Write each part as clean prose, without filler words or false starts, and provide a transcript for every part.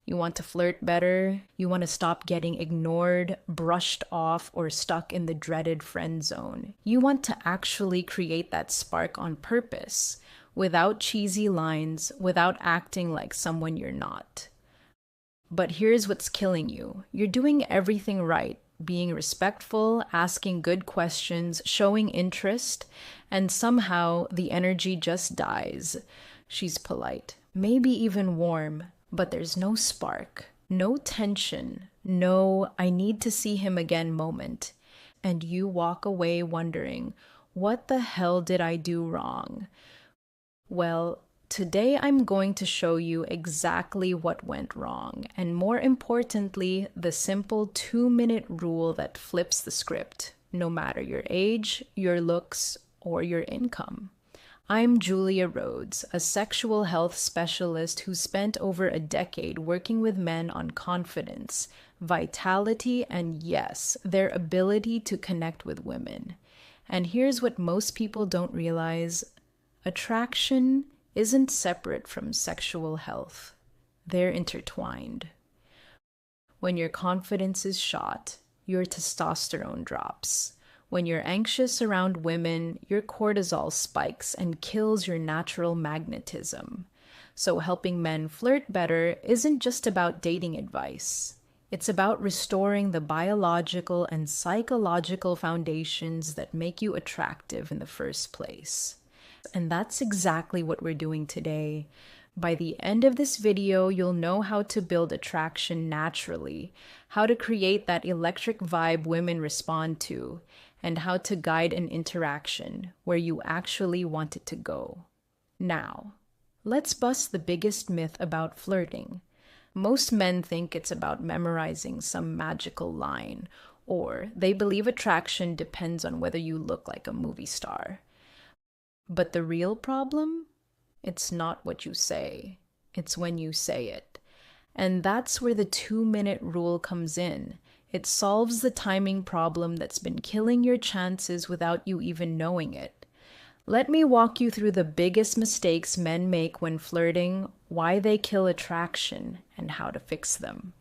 You want to flirt better. You want to stop getting ignored, brushed off, or stuck in the dreaded friend zone. You want to actually create that spark on purpose, without cheesy lines, without acting like someone you're not. But here's what's killing you. You're doing everything right, being respectful, asking good questions, showing interest, and somehow the energy just dies. She's polite, maybe even warm, but there's no spark, no tension, no "I need to see him again" moment. And you walk away wondering, what the hell did I do wrong? Well, today I'm going to show you exactly what went wrong, and more importantly, the simple 2-minute rule that flips the script, no matter your age, your looks, or your income. I'm Julia Rhodes, a sexual health specialist who spent over a decade working with men on confidence, vitality, and yes, their ability to connect with women. And here's what most people don't realize: attraction isn't separate from sexual health. They're intertwined. When your confidence is shot, your testosterone drops. When you're anxious around women, your cortisol spikes and kills your natural magnetism. So helping men flirt better isn't just about dating advice. It's about restoring the biological and psychological foundations that make you attractive in the first place. And that's exactly what we're doing today. By the end of this video, you'll know how to build attraction naturally, how to create that electric vibe women respond to, and how to guide an interaction where you actually want it to go. Now, let's bust the biggest myth about flirting. Most men think it's about memorizing some magical line, or they believe attraction depends on whether you look like a movie star. But the real problem? It's not what you say. It's when you say it. And that's where the 2-minute rule comes in. It solves the timing problem that's been killing your chances without you even knowing it. Let me walk you through the biggest mistakes men make when flirting, why they kill attraction, and how to fix them.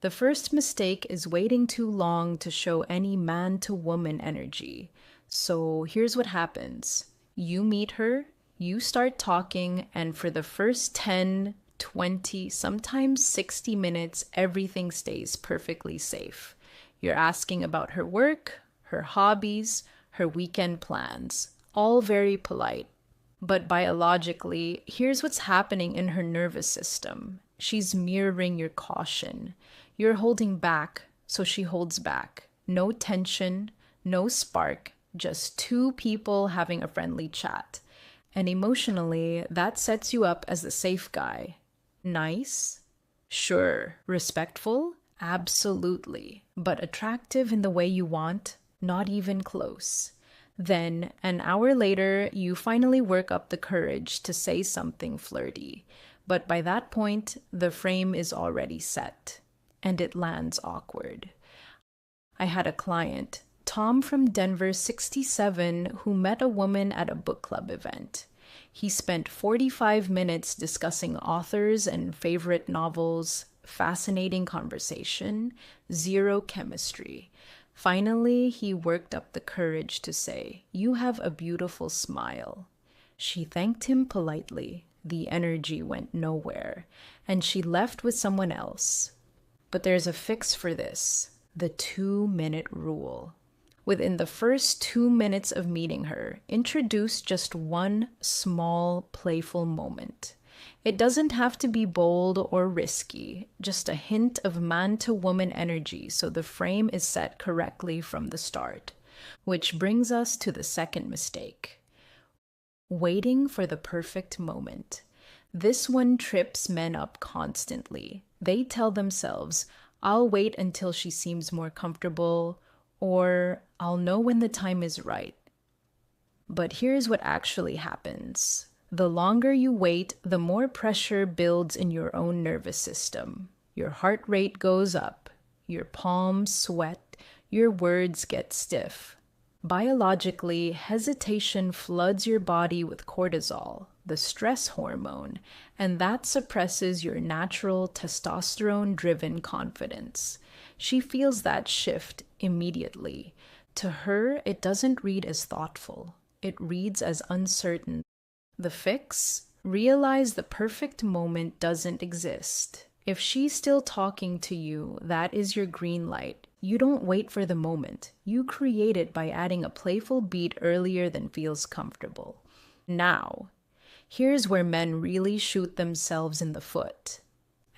The first mistake is waiting too long to show any man-to-woman energy. So here's what happens. You meet her, you start talking, and for the first 10, 20, sometimes 60 minutes, everything stays perfectly safe. You're asking about her work, her hobbies, her weekend plans, all very polite. But biologically, here's what's happening in her nervous system. She's mirroring your caution. You're holding back, so she holds back. No tension, no spark, just two people having a friendly chat. And emotionally, that sets you up as the safe guy. Nice? Sure. Respectful? Absolutely. But attractive in the way you want? Not even close. Then, an hour later, you finally work up the courage to say something flirty. But by that point, the frame is already set. And it lands awkward. I had a client, Tom from Denver, 67, who met a woman at a book club event. He spent 45 minutes discussing authors and favorite novels, fascinating conversation, zero chemistry. Finally, he worked up the courage to say, "You have a beautiful smile." She thanked him politely. The energy went nowhere, and she left with someone else. But there's a fix for this: the 2-minute rule. Within the first 2 minutes of meeting her, introduce just one small, playful moment. It doesn't have to be bold or risky, just a hint of man-to-woman energy so the frame is set correctly from the start. Which brings us to the second mistake. Waiting for the perfect moment. This one trips men up constantly. They tell themselves, "I'll wait until she seems more comfortable," or "I'll know when the time is right." But here's what actually happens. The longer you wait, the more pressure builds in your own nervous system. Your heart rate goes up, your palms sweat, your words get stiff. Biologically, hesitation floods your body with cortisol, the stress hormone, and that suppresses your natural testosterone-driven confidence. She feels that shift immediately. To her, it doesn't read as thoughtful. It reads as uncertain. The fix? Realize the perfect moment doesn't exist. If she's still talking to you, that is your green light. You don't wait for the moment. You create it by adding a playful beat earlier than feels comfortable. Now, here's where men really shoot themselves in the foot.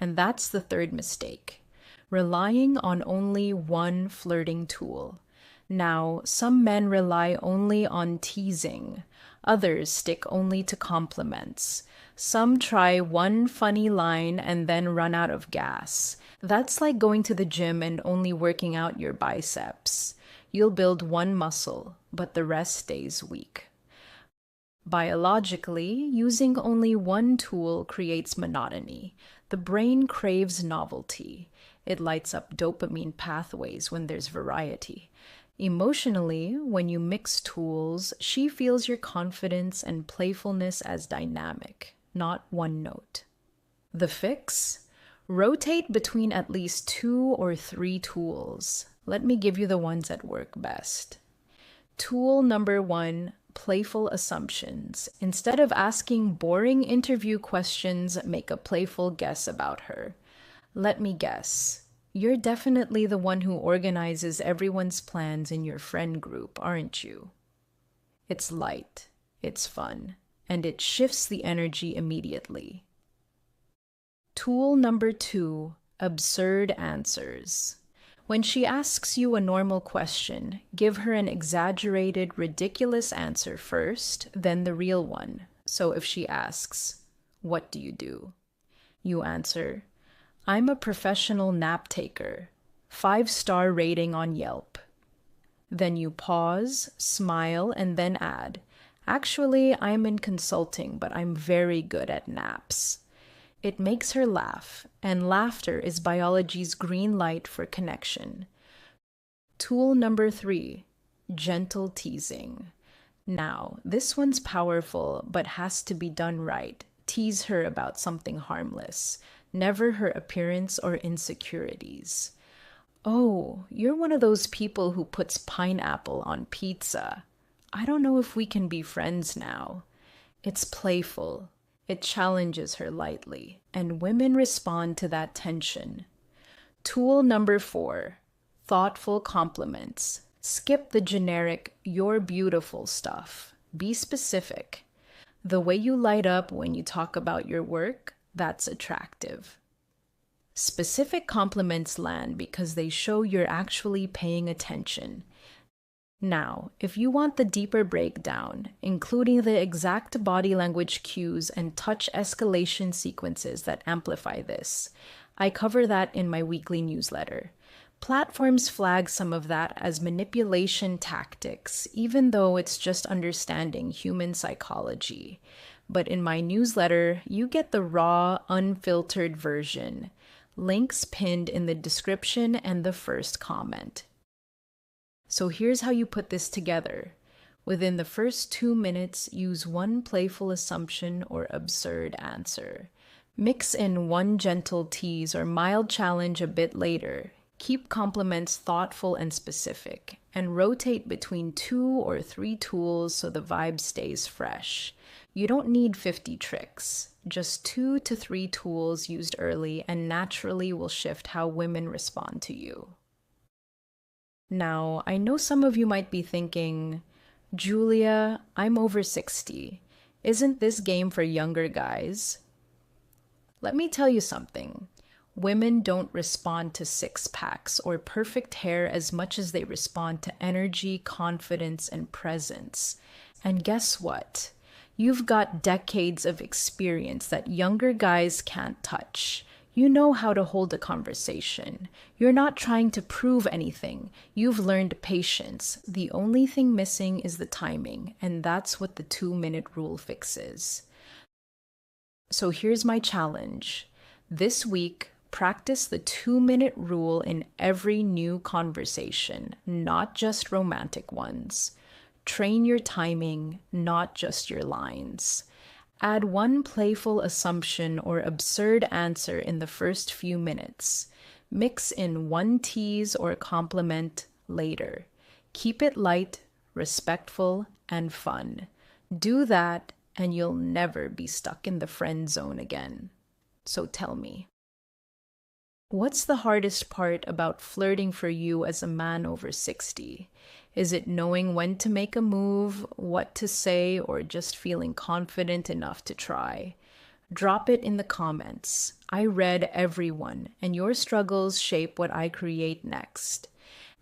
And that's the third mistake. Relying on only one flirting tool. Now, some men rely only on teasing. Others stick only to compliments. Some try one funny line and then run out of gas. That's like going to the gym and only working out your biceps. You'll build one muscle, but the rest stays weak. Biologically, using only one tool creates monotony. The brain craves novelty. It lights up dopamine pathways when there's variety. Emotionally, when you mix tools, she feels your confidence and playfulness as dynamic, not one note. The fix? Rotate between at least 2 or 3 tools. Let me give you the ones that work best. Tool number 1, playful assumptions. Instead of asking boring interview questions, make a playful guess about her. Let me guess. You're definitely the one who organizes everyone's plans in your friend group, aren't you? It's light, it's fun, and it shifts the energy immediately. Tool number 2, absurd answers. When she asks you a normal question, give her an exaggerated, ridiculous answer first, then the real one. So if she asks, "What do?" you answer, "I'm a professional nap taker. 5-star rating on Yelp." Then you pause, smile, and then add, "Actually, I'm in consulting, but I'm very good at naps." It makes her laugh, and laughter is biology's green light for connection. Tool number 3, gentle teasing. Now, this one's powerful, but has to be done right. Tease her about something harmless, never her appearance or insecurities. "Oh, you're one of those people who puts pineapple on pizza. I don't know if we can be friends now." It's playful. It challenges her lightly, and women respond to that tension. Tool number 4, thoughtful compliments. Skip the generic, "you're beautiful" stuff. Be specific. The way you light up when you talk about your work, that's attractive. Specific compliments land because they show you're actually paying attention. Now, if you want the deeper breakdown, including the exact body language cues and touch escalation sequences that amplify this, I cover that in my weekly newsletter. Platforms flag some of that as manipulation tactics, even though it's just understanding human psychology. But in my newsletter, you get the raw, unfiltered version. Links pinned in the description and the first comment. So here's how you put this together. Within the first 2 minutes, use one playful assumption or absurd answer. Mix in one gentle tease or mild challenge a bit later. Keep compliments thoughtful and specific, and rotate between 2 or 3 tools so the vibe stays fresh. You don't need 50 tricks. Just 2 to 3 tools used early and naturally will shift how women respond to you. Now, I know some of you might be thinking, "Julia, I'm over 60. Isn't this game for younger guys?" Let me tell you something. Women don't respond to six-packs or perfect hair as much as they respond to energy, confidence, and presence. And guess what? You've got decades of experience that younger guys can't touch. You know how to hold a conversation. You're not trying to prove anything. You've learned patience. The only thing missing is the timing, and that's what the 2-minute rule fixes. So here's my challenge. This week, practice the 2-minute rule in every new conversation, not just romantic ones. Train your timing, not just your lines. Add one playful assumption or absurd answer in the first few minutes. Mix in one tease or compliment later. Keep it light, respectful, and fun. Do that, and you'll never be stuck in the friend zone again. So tell me, what's the hardest part about flirting for you as a man over 60? Is it knowing when to make a move, what to say, or just feeling confident enough to try? Drop it in the comments. I read everyone, and your struggles shape what I create next.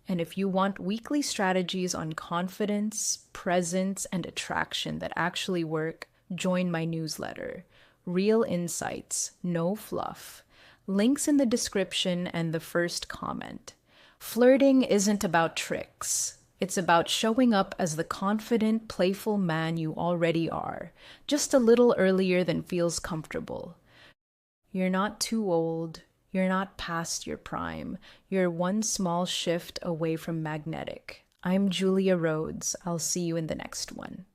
And if you want weekly strategies on confidence, presence, and attraction that actually work, join my newsletter. Real insights, no fluff. Links in the description and the first comment. Flirting isn't about tricks. It's about showing up as the confident, playful man you already are, just a little earlier than feels comfortable. You're not too old. You're not past your prime. You're one small shift away from magnetic. I'm Julia Rhodes. I'll see you in the next one.